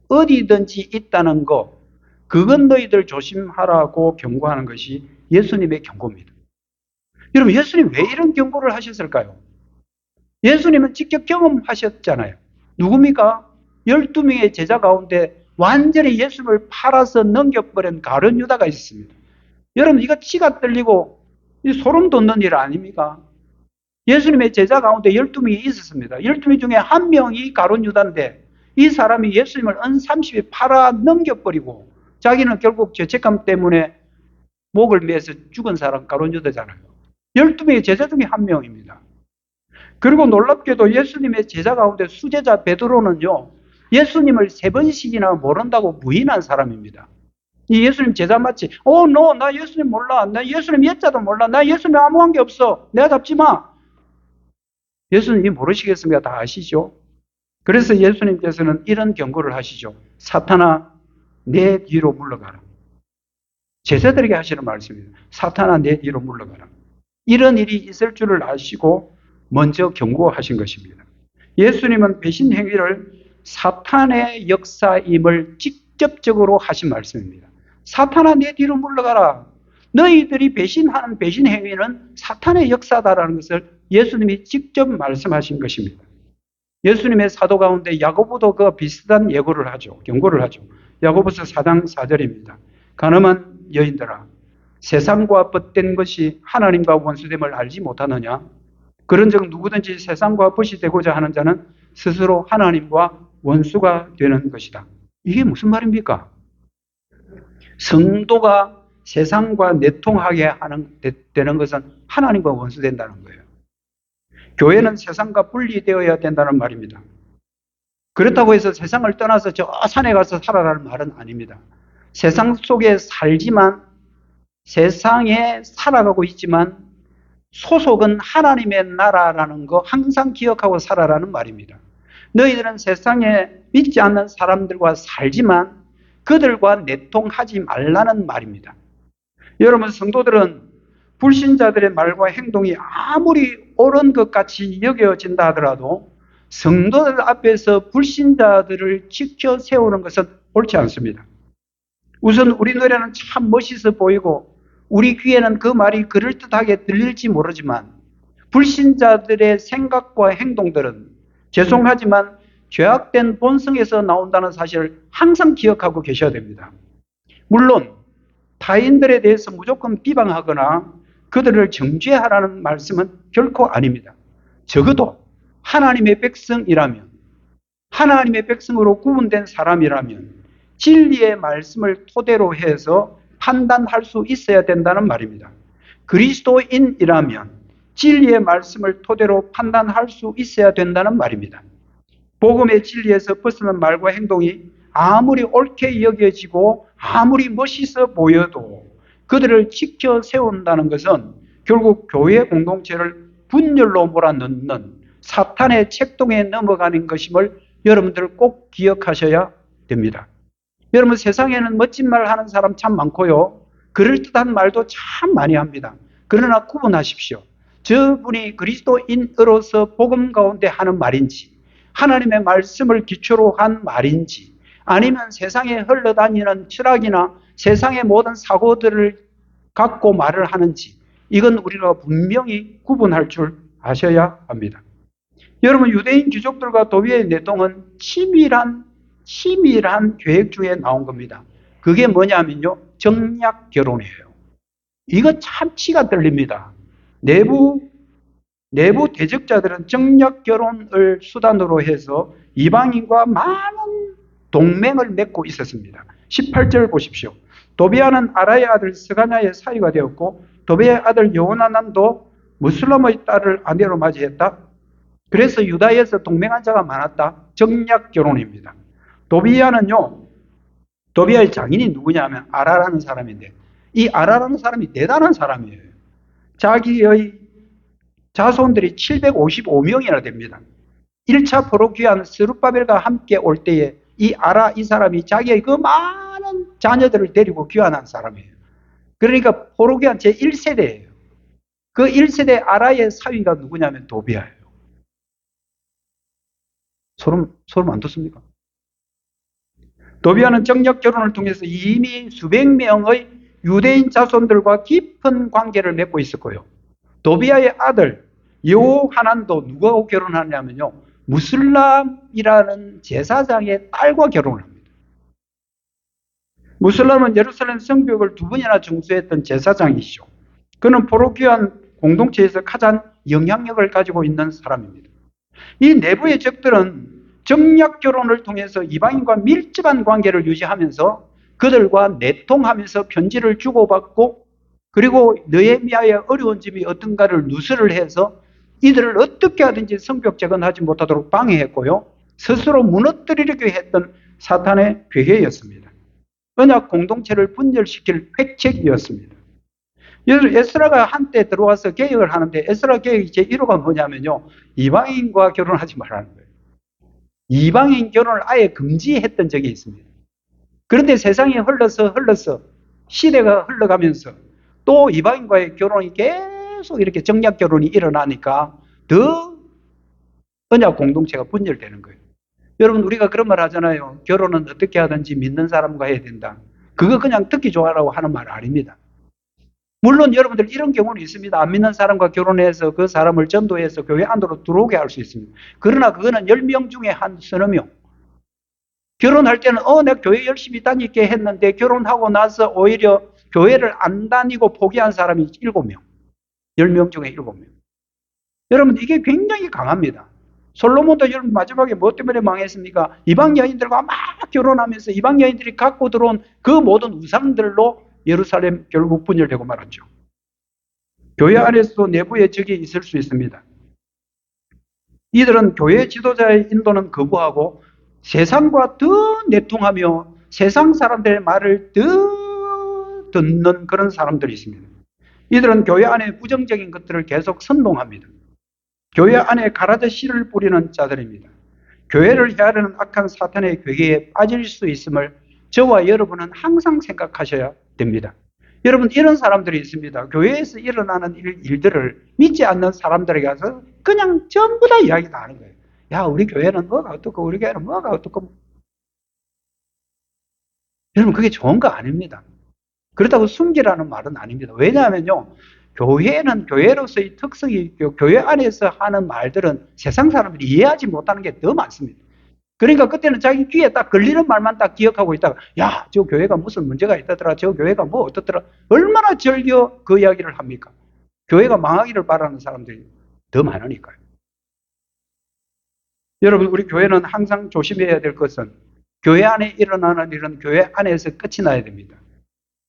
A: 어디든지 있다는 거, 그건 너희들 조심하라고 경고하는 것이 예수님의 경고입니다. 여러분, 예수님 왜 이런 경고를 하셨을까요? 예수님은 직접 경험하셨잖아요. 누굽니까? 12명의 제자 가운데 완전히 예수님을 팔아서 넘겨버린 가룟 유다가 있었습니다. 여러분, 이거 치가 떨리고 소름 돋는 일 아닙니까? 예수님의 제자 가운데 12명이 있었습니다. 12명 중에 한 명이 가룟 유다인데 이 사람이 예수님을 은 30에 팔아 넘겨버리고 자기는 결국 죄책감 때문에 목을 매서 죽은 사람 가룟 유다잖아요. 12명의 제자 중에 한 명입니다. 그리고 놀랍게도 예수님의 제자 가운데 수제자 베드로는요, 예수님을 3번씩이나 모른다고 부인한 사람입니다. 이 예수님 제자 맞지? no, 나 예수님 몰라. 나 예수님 옛자도 몰라. 나 예수님 아무 관계 없어. 내가 잡지 마. 예수님이 모르시겠습니까? 다 아시죠? 그래서 예수님께서는 이런 경고를 하시죠. 사탄아, 내 뒤로 물러가라. 제자들에게 하시는 말씀입니다. 사탄아, 내 뒤로 물러가라. 이런 일이 있을 줄을 아시고 먼저 경고하신 것입니다. 예수님은 배신 행위를 사탄의 역사임을 직접적으로 하신 말씀입니다. 사탄아, 내 뒤로 물러가라. 너희들이 배신하는 배신 행위는 사탄의 역사다라는 것을 예수님이 직접 말씀하신 것입니다. 예수님의 사도 가운데 야고보도 그 비슷한 예고를 하죠. 경고를 하죠. 야고보서 4장 4절입니다. 가늠한 여인들아, 세상과 벗된 것이 하나님과 원수됨을 알지 못하느냐? 그런즉 누구든지 세상과 벗이 되고자 하는 자는 스스로 하나님과 원수가 되는 것이다. 이게 무슨 말입니까? 성도가 세상과 내통하게 되는 것은 하나님과 원수된다는 거예요. 교회는 세상과 분리되어야 된다는 말입니다. 그렇다고 해서 세상을 떠나서 저 산에 가서 살아라는 말은 아닙니다. 세상 속에 살지만 세상에 살아가고 있지만 소속은 하나님의 나라라는 거 항상 기억하고 살아라는 말입니다. 너희들은 세상에 믿지 않는 사람들과 살지만 그들과 내통하지 말라는 말입니다. 여러분, 성도들은 불신자들의 말과 행동이 아무리 옳은 것 같이 여겨진다 하더라도 성도들 앞에서 불신자들을 지켜 세우는 것은 옳지 않습니다. 우선 우리 노래는 참 멋있어 보이고 우리 귀에는 그 말이 그럴듯하게 들릴지 모르지만 불신자들의 생각과 행동들은 죄송하지만 죄악된 본성에서 나온다는 사실을 항상 기억하고 계셔야 됩니다. 물론 타인들에 대해서 무조건 비방하거나 그들을 정죄하라는 말씀은 결코 아닙니다. 적어도 하나님의 백성이라면, 하나님의 백성으로 구분된 사람이라면 진리의 말씀을 토대로 해서 판단할 수 있어야 된다는 말입니다. 그리스도인이라면 진리의 말씀을 토대로 판단할 수 있어야 된다는 말입니다. 복음의 진리에서 벗어난 말과 행동이 아무리 옳게 여겨지고 아무리 멋있어 보여도 그들을 지켜 세운다는 것은 결국 교회 공동체를 분열로 몰아넣는 사탄의 책동에 넘어가는 것임을 여러분들 꼭 기억하셔야 됩니다. 여러분, 세상에는 멋진 말 하는 사람 참 많고요. 그럴듯한 말도 참 많이 합니다. 그러나 구분하십시오. 저분이 그리스도인으로서 복음 가운데 하는 말인지 하나님의 말씀을 기초로 한 말인지 아니면 세상에 흘러다니는 철학이나 세상의 모든 사고들을 갖고 말을 하는지, 이건 우리가 분명히 구분할 줄 아셔야 합니다. 여러분, 유대인 귀족들과 도비의 내통은 치밀한 계획 중에 나온 겁니다. 그게 뭐냐면요, 정략 결혼이에요. 이거 참 치가 떨립니다. 내부 대적자들은 정략 결혼을 수단으로 해서 이방인과 많은 동맹을 맺고 있었습니다. 18절 보십시오. 도비아는 아라의 아들 스가냐의 사위가 되었고, 도비아의 아들 여호나난도 무슬람의 딸을 아내로 맞이했다. 그래서 유다에서 동맹한 자가 많았다. 정략 결혼입니다. 도비아의 장인이 누구냐면 아라라는 사람인데, 이 아라라는 사람이 대단한 사람이에요. 자기의 자손들이 755명이나 됩니다. 1차 포로 귀환 스룹바벨과 함께 올 때에 이 사람이 자기의 그 많은 자녀들을 데리고 귀환한 사람이에요. 그러니까 포로 귀환 제1세대예요. 그 1세대 아라의 사위가 누구냐면 도비아예요. 소름 안 돋습니까? 도비아는 정략 결혼을 통해서 이미 수백 명의 유대인 자손들과 깊은 관계를 맺고 있었고요. 도비아의 아들 여호하난도 누구하고 결혼하냐면요, 무슬람이라는 제사장의 딸과 결혼을 합니다. 무슬람은 예루살렘 성벽을 2번이나 중수했던 제사장이시죠. 그는 포로 귀환 공동체에서 가장 영향력을 가지고 있는 사람입니다. 이 내부의 적들은 정략 결혼을 통해서 이방인과 밀접한 관계를 유지하면서 그들과 내통하면서 편지를 주고받고, 그리고 느헤미야의 어려운 점이 어떤가를 누설을 해서 이들을 어떻게 하든지 성벽 재건하지 못하도록 방해했고요, 스스로 무너뜨리려고 했던 사탄의 괴계였습니다. 언약 공동체를 분열시킬 획책이었습니다. 에스라가 한때 들어와서 개혁을 하는데, 에스라 개혁의 제1호가 뭐냐면요, 이방인과 결혼하지 말라는 거예요. 이방인 결혼을 아예 금지했던 적이 있습니다. 그런데 세상이 흘러서 시대가 흘러가면서 또 이방인과의 결혼이 계속 이렇게 정략 결혼이 일어나니까 더 언약 공동체가 분열되는 거예요. 여러분, 우리가 그런 말 하잖아요. 결혼은 어떻게 하든지 믿는 사람과 해야 된다. 그거 그냥 듣기 좋아라고 하는 말 아닙니다. 물론 여러분들 이런 경우는 있습니다. 안 믿는 사람과 결혼해서 그 사람을 전도해서 교회 안으로 들어오게 할 수 있습니다. 그러나 그거는 10명 중에 한 서너 명. 결혼할 때는 내가 교회 열심히 다니게 했는데 결혼하고 나서 오히려 교회를 안 다니고 포기한 사람이 7명. 10명 중에 7명. 여러분, 이게 굉장히 강합니다. 솔로몬도 여러분 마지막에 뭐 때문에 망했습니까? 이방 여인들과 막 결혼하면서 이방 여인들이 갖고 들어온 그 모든 우상들로 예루살렘 결국 분열되고 말았죠. 교회 안에서도 내부의 적이 있을 수 있습니다. 이들은 교회 지도자의 인도는 거부하고 세상과 더 내통하며 세상 사람들의 말을 더 듣는 그런 사람들이 있습니다. 이들은 교회 안에 부정적인 것들을 계속 선동합니다. 교회 안에 가라져 씨를 뿌리는 자들입니다. 교회를 헤아리는 악한 사탄의 괴계에 빠질 수 있음을 저와 여러분은 항상 생각하셔야 됩니다. 여러분, 이런 사람들이 있습니다. 교회에서 일어나는 일들을 믿지 않는 사람들에게 가서 그냥 전부 다 이야기 다 하는 거예요. 야, 우리 교회는 뭐가 어떻고 우리 교회는 뭐가 어떻고. 여러분, 그게 좋은 거 아닙니다. 그렇다고 숨기라는 말은 아닙니다. 왜냐하면요, 교회는 교회로서의 특성이 있고 교회 안에서 하는 말들은 세상 사람들이 이해하지 못하는 게 더 많습니다. 그러니까 그때는 자기 귀에 딱 걸리는 말만 딱 기억하고 있다가, 야, 저 교회가 무슨 문제가 있다더라, 저 교회가 뭐 어떻더라, 얼마나 즐겨 그 이야기를 합니까? 교회가 망하기를 바라는 사람들이 더 많으니까요. 여러분, 우리 교회는 항상 조심해야 될 것은 교회 안에 일어나는 일은 교회 안에서 끝이 나야 됩니다.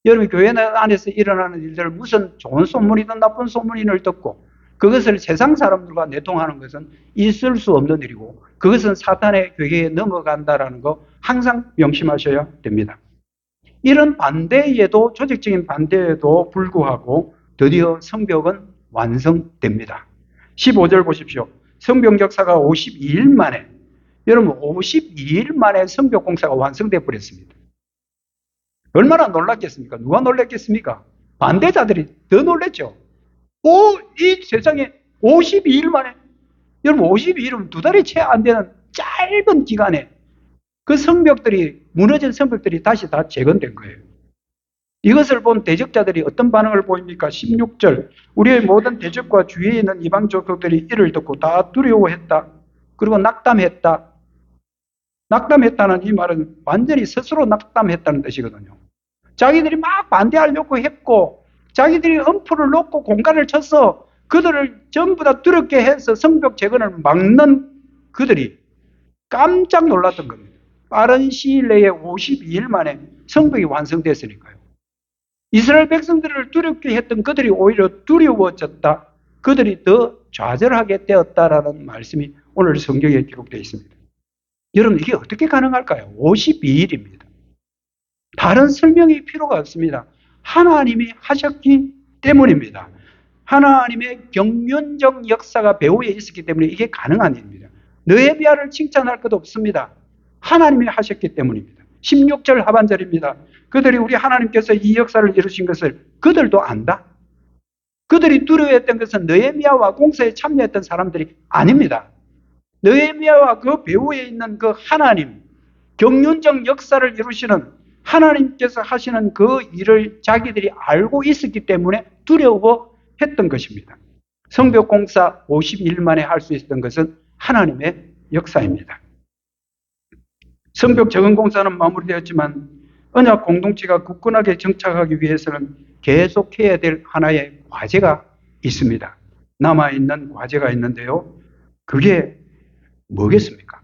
A: 여러분, 교회 안에서 일어나는 일들, 무슨 좋은 소문이든 나쁜 소문을 듣고 그것을 세상 사람들과 내통하는 것은 있을 수 없는 일이고, 그것은 사탄의 괴계에 넘어간다는 거 항상 명심하셔야 됩니다. 이런 반대에도, 조직적인 반대에도 불구하고 드디어 성벽은 완성됩니다. 15절 보십시오. 성벽 역사가 52일 만에, 여러분 52일 만에 성벽 공사가 완성돼 버렸습니다. 얼마나 놀랐겠습니까? 누가 놀랐겠습니까? 반대자들이 더 놀랐죠. 이 세상에 52일 만에, 여러분 52일은 2달이 채 안 되는 짧은 기간에 그 성벽들이, 무너진 성벽들이 다시 다 재건된 거예요. 이것을 본 대적자들이 어떤 반응을 보입니까? 16절. 우리의 모든 대적과 주위에 있는 이방 족속들이 이를 듣고 다 두려워했다. 그리고 낙담했다. 낙담했다는 이 말은 완전히 스스로 낙담했다는 뜻이거든요. 자기들이 막 반대하려고 했고, 자기들이 엄포를 놓고 공간을 쳐서 그들을 전부 다 두렵게 해서 성벽 재건을 막는 그들이 깜짝 놀랐던 겁니다. 빠른 시일 내에 52일 만에 성벽이 완성됐으니까요. 이스라엘 백성들을 두렵게 했던 그들이 오히려 두려워졌다. 그들이 더 좌절하게 되었다라는 말씀이 오늘 성경에 기록되어 있습니다. 여러분, 이게 어떻게 가능할까요? 52일입니다. 다른 설명이 필요가 없습니다. 하나님이 하셨기 때문입니다. 하나님의 경륜적 역사가 배후에 있었기 때문에 이게 가능한 일입니다. 느헤미야를 칭찬할 것 없습니다. 하나님이 하셨기 때문입니다. 16절 하반절입니다. 그들이 우리 하나님께서 이 역사를 이루신 것을 그들도 안다. 그들이 두려워했던 것은 느헤미야와 공사에 참여했던 사람들이 아닙니다. 느헤미야와 그 배후에 있는 그 하나님, 경륜적 역사를 이루시는 하나님께서 하시는 그 일을 자기들이 알고 있었기 때문에 두려워했던 것입니다. 성벽 공사 52일 만에 할 수 있었던 것은 하나님의 역사입니다. 성벽 재건 공사는 마무리되었지만 언약 공동체가 굳건하게 정착하기 위해서는 계속해야 될 하나의 과제가 있습니다. 남아있는 과제가 있는데요. 그게 뭐겠습니까?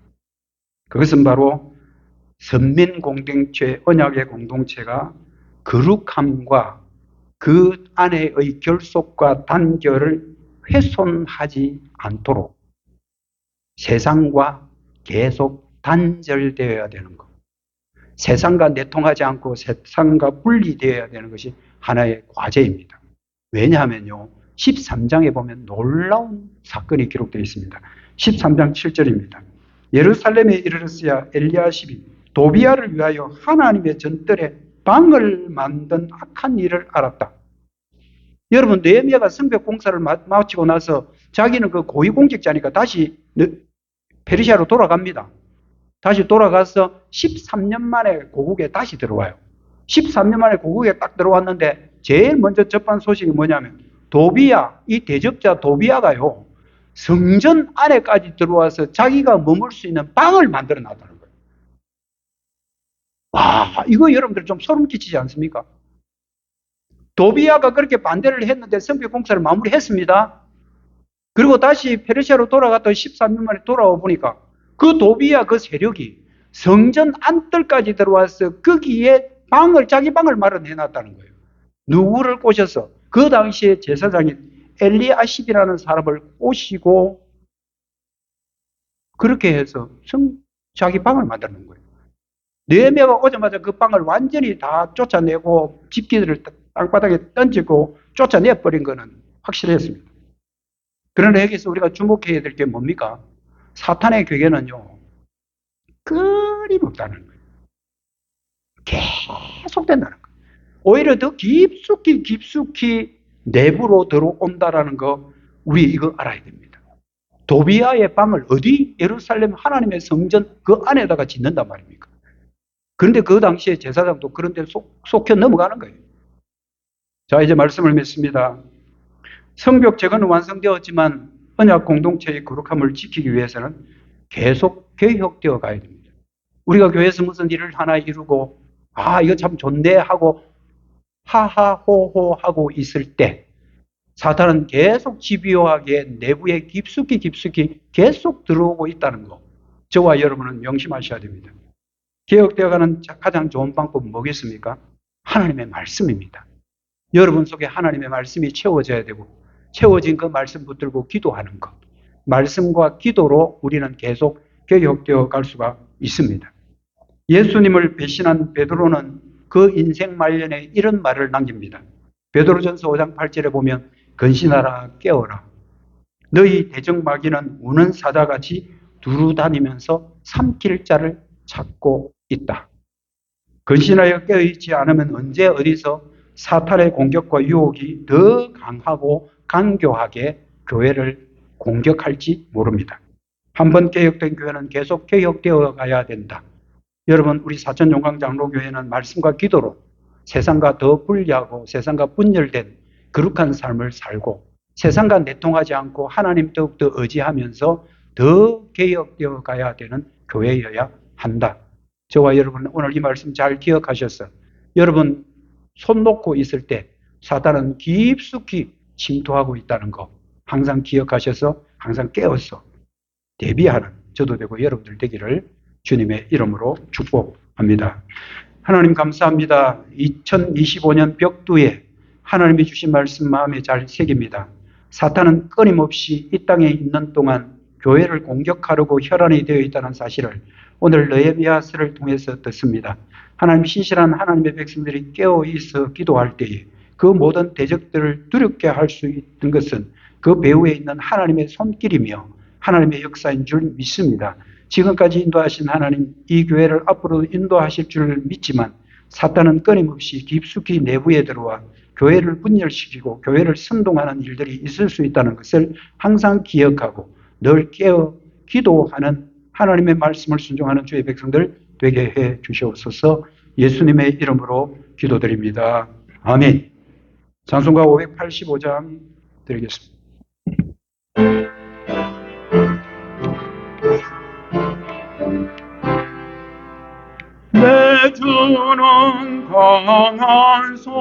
A: 그것은 바로 선민공동체, 언약의 공동체가 거룩함과 그 안에의 결속과 단결을 훼손하지 않도록 세상과 계속 단절되어야 되는 것. 세상과 내통하지 않고 세상과 분리되어야 되는 것이 하나의 과제입니다. 왜냐하면요, 13장에 보면 놀라운 사건이 기록되어 있습니다. 13장 7절입니다. 예루살렘에 이르렀어야 엘리야십이 도비야를 위하여 하나님의 전뜰에 방을 만든 악한 일을 알았다. 여러분, 느헤미야가 성벽 공사를 마치고 나서 자기는 그 고위공직자니까 다시 페르시아로 돌아갑니다. 다시 돌아가서 13년 만에 고국에 다시 들어와요. 13년 만에 고국에 딱 들어왔는데 제일 먼저 접한 소식이 뭐냐면 도비야, 이 대적자 도비야가요, 성전 안에까지 들어와서 자기가 머물 수 있는 방을 만들어 놨다는 거예요. 와, 이거 여러분들 좀 소름 끼치지 않습니까? 도비야가 그렇게 반대를 했는데 성벽 공사를 마무리했습니다. 그리고 다시 페르시아로 돌아갔다 13년 만에 돌아와 보니까 그 도비야 그 세력이 성전 안뜰까지 들어와서 거기에 자기 방을 마련해 놨다는 거예요. 누구를 꼬셔서 그 당시에 제사장인 엘리야십이라는 사람을 꼬시고 그렇게 해서 자기 방을 만들어 놓은 거예요. 느헤미야가 오자마자 그 방을 완전히 다 쫓아내고 집기들을 땅바닥에 던지고 쫓아내버린 거는 확실했습니다. 그러나 여기서 우리가 주목해야 될 게 뭡니까? 사탄의 괴계는요, 끊임없다는 거예요. 계속된다는 거예요. 오히려 더 깊숙이 내부로 들어온다라는 거, 우리 이거 알아야 됩니다. 도비야의 방을 어디? 예루살렘 하나님의 성전 그 안에다가 짓는단 말입니까? 그런데 그 당시에 제사장도 그런 데 속혀 넘어가는 거예요. 자, 이제 말씀을 맺습니다. 성벽 재건은 완성되었지만 언약 공동체의 거룩함을 지키기 위해서는 계속 개혁되어 가야 됩니다. 우리가 교회에서 무슨 일을 하나 이루고 이거 참 좋네 하고 하하호호 하고 있을 때 사탄은 계속 집요하게 내부에 깊숙이 계속 들어오고 있다는 거, 저와 여러분은 명심하셔야 됩니다. 개혁되어가는 가장 좋은 방법은 뭐겠습니까? 하나님의 말씀입니다. 여러분 속에 하나님의 말씀이 채워져야 되고, 채워진 그 말씀 붙들고 기도하는 것, 말씀과 기도로 우리는 계속 개혁되어 갈 수가 있습니다. 예수님을 배신한 베드로는 그 인생 말년에 이런 말을 남깁니다. 베드로전서 5장 8절에 보면 근신하라 깨어라. 너희 대적마귀는 우는 사자같이 두루다니면서 삼킬 자를 찾고 있다. 근신하여 깨어있지 않으면 언제 어디서 사탄의 공격과 유혹이 더 강하고 간교하게 교회를 공격할지 모릅니다. 한번 개혁된 교회는 계속 개혁되어 가야 된다. 여러분, 우리 사천용광장로교회는 말씀과 기도로 세상과 더 분리하고 세상과 분열된 거룩한 삶을 살고 세상과 내통하지 않고 하나님 더욱더 의지하면서 더 개혁되어 가야 되는 교회여야 한다. 저와 여러분 오늘 이 말씀 잘 기억하셔서 여러분 손 놓고 있을 때 사단은 깊숙이 침투하고 있다는 거 항상 기억하셔서 항상 깨어서 대비하는 저도 되고 여러분들 되기를 주님의 이름으로 축복합니다. 하나님 감사합니다. 2025년 벽두에 하나님이 주신 말씀 마음에 잘 새깁니다. 사탄은 끊임없이 이 땅에 있는 동안 교회를 공격하려고 혈안이 되어 있다는 사실을 오늘 느헤미야서를 통해서 듣습니다. 하나님 신실한 하나님의 백성들이 깨어 있어 기도할 때에 그 모든 대적들을 두렵게 할 수 있는 것은 그 배후에 있는 하나님의 손길이며 하나님의 역사인 줄 믿습니다. 지금까지 인도하신 하나님, 이 교회를 앞으로 인도하실 줄 믿지만 사탄은 끊임없이 깊숙이 내부에 들어와 교회를 분열시키고 교회를 선동하는 일들이 있을 수 있다는 것을 항상 기억하고 늘 깨어 기도하는 하나님의 말씀을 순종하는 주의 백성들 되게 해 주시옵소서. 예수님의 이름으로 기도드립니다. 아멘. 찬송가 585장 드리겠습니다. 내 주는 강한 손